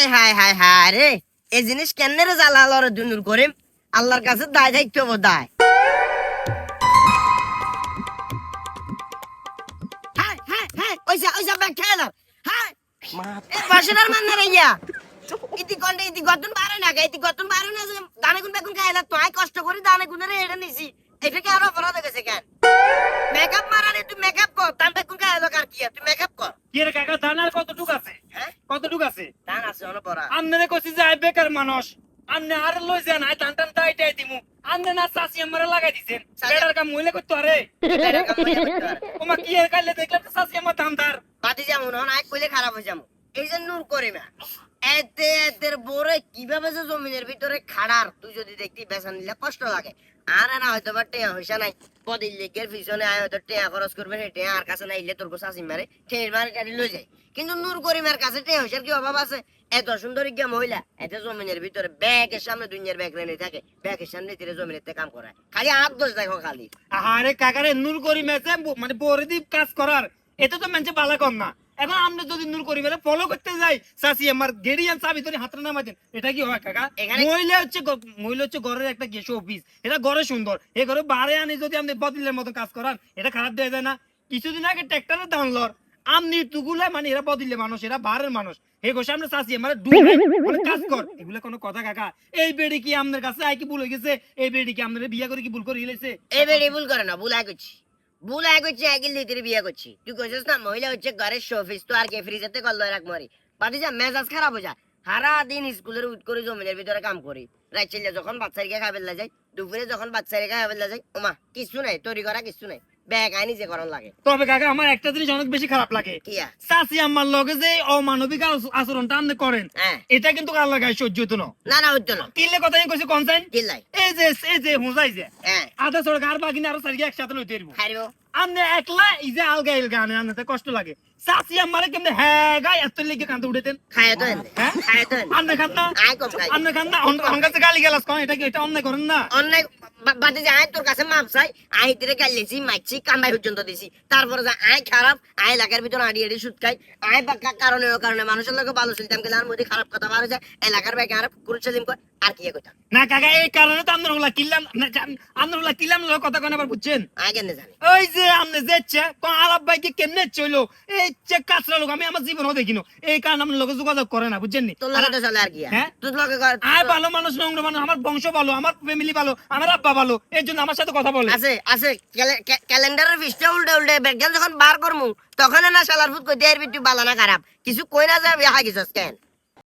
High high high high রে, এই জিনিস কেন রে জ্বালা লরে দুনুর করিম, আল্লাহর কাছে দায় দায়িত্ব দায়। হাই হাই হাই, ওইসা ওইসা ব্যাগ খেলাম। হাই এ বাসনার মান না রাইয়া, ইতি গতন বারে না গাইতি গতন বারে না যে দানে গুন বেগুন খাইলা তো আই কষ্ট করি দানে গুন রে এটা নিছি, এটা কি আরো অপরাধ হয়ে গেছে কেন? মেকআপ মারানি তুই মেকআপ কর, দান বেগুন খাইলা কার কি তুই মেকআপ কর। কি রে কাকা দানার কতটুক আছে? হ্যাঁ কতটুক আছে? দান আছে অন পড়া। আমনে কইছি যে আই বেকার মানুষ, আমনে আর লই যান আই টান টান টাইটাই দিমু, আমনে না চাচি আমারে লাগাই দিছেন বেটার কাম হইলে কইতো আরে ওমা কি এর কাইলে দেখলে তো চাচি আমার দামদার বাতি যাবো না আই কইলে খারাপ হয়ে যাবো। এই যে নূর করিমা এতে এদের বোরে কিভাবে যে জমিনের ভিতরে খাড়ার তুই যদি দেখতি বেচা নিলে কষ্ট লাগে। আর না হয়তো বা টেয়া হইসা নাই পদির লেগের পিছনে আয় হয়তো টেয়া খরচ করবে, টেয়া আর কাছে না ইলে তোর চাষি মারে ঠের মারে টাড়ি লই যায়। কিন্তু নূর করিমের কাছে টেয়া হইসার কি অভাব আছে? এত সুন্দর ইজ্ঞা মহিলা এত জমিনের ভিতরে ব্যাগের সামনে দুনিয়ার ব্যাগ রেনে থাকে, ব্যাগের সামনে তীরে জমিনের কাম করায়, খালি আট দোষ দেখো খালি। আরে কাকারে নূর করি মেছে মানে বরে দি কাজ করার এটা তো মানছে বালা কর না। এখন আমরা যদি নূর করি মেরে ফলো করতে যাই চাচি আমার গেড়িয়ান চাবি ধরে হাতটা নামাই দেন, এটা কি হয় কাকা? মহিলা হচ্ছে ঘরের একটা গেছো অফিস, এটা ঘরে সুন্দর, এই ঘরে বারে আনি যদি আপনি বদলের মতো কাজ করান এটা খারাপ দেওয়া যায় না? কিছুদিন আগে ট্রাক্টরের দাম লর আমনি টুকুলা মানে এরা বদলে মানুষ, এরা বারের মানুষ, এই গোসা আমরা চাচি আমার কাজ কর, এগুলা কোনো কথা কাকা? এই বেড়ি কি আপনার কাছে আই কি ভুল হয়ে গেছে? এই বেড়ি কি আপনার বিয়া করে কি ভুল করে গেছে? এই বেড়ি ভুল করে না, ভুল আয় করছি, ভুল আয় করছি, একদিন দিতে বিয়ে করছি। তুই কইছিস না মহিলা হচ্ছে ঘরের শোফিস, তো আর কে ফ্রিজেতে কল রাখ মারি পাতি যা মেজাজ খারাপ হয়ে যায়। সারা দিন স্কুলের উঠ করে জমিনের ভিতরে কাম করি, রাত চিল্লে যখন বাচ্চারিকে খাই ফেললা যায়, দুপুরে যখন বাচ্চারিকে খাই ফেললা যায়, ওমা কিছু নাই তৈরি করা কিছু নাই, ব্যাগ আইনি যে করণ লাগে। তবে কাকা আমার একটা জিনিস অনেক বেশি খারাপ লাগে, কিয়া চাচি আমার লগে যে অমানবিক আচরণটা আপনি করেন হ্যাঁ এটা কিন্তু আল্লাহ গায়ে সহ্য হতো না। না না হইতো না, কিনলে কথা কইছে কনসাইন চিল্লাই এই যে হুঁজাই যে হ্যাঁ আধা সড়ক আর বাকি আরো সারিয়ে একসাথে লইতে পারবো। খাইবো আপনি একলা এই যে আলগা ইলগা আনতে কষ্ট লাগে, চাচি আমারে কেমনে হ্যাঁ গায়ে এত লেগে কান্দে উঠেতেন। খায় তো এনে হ্যাঁ খায় তো এনে আপনি খান না, আয় কম খাই আপনি খান না, অনকাছে গালি গালাস করেন, এটা কি এটা অন্যায় করেন না? অন্যায় বাদে যে আয় তোর কাছে মাপ চাই, আয় তিরে গাইলেছি মাইছি কামাই পর্যন্ত দিছি, তারপরে যে আয় খারাপ, আয় এলাকার ভিতরে আড়ি আড়ি সুদ খাই, আয় বাক্কা কারণে ও কারণে মানুষের লোক ভালো ছিলাম গেলে আর মধ্যে খারাপ কথা বার যায়, এলাকার ব্যাগে আর কুরুচালিম কর আর কি কথা না কাকা এই কারণে তো আপনার ওলা কিল্লাম আপনার ওলা কিল্লাম কথা কেন আবার বুঝছেন? আয় কেন জানি ওই যে আপনি যেচ্ছে কোন আলাপ ভাইকে কেমনে চইলো এই যে কাছরা লোক আমি আমার জীবনও দেখিনো, এই কারণে আপনার লোকে যোগাযোগ করে না বুঝছেন নি? তোর লগে তো চলে আর কি হ্যাঁ? তোর লগে আয় ভালো মানুষ নম্র মানুষ, আমার বংশ ভালো, আমার ফ্যামিলি ভালো, আমার আব্বা ভালো, এই জন্য আমার সাথে কথা বলে। আছে আছে ক্যালেন্ডারের পৃষ্ঠা উল্টে উল্টে ব্যাগ যখন বার করমু তখন না শালার ফুট কই দেয়ার বিটু বালা না খারাপ কিছু কই না যাবে হাই গেছস কেন?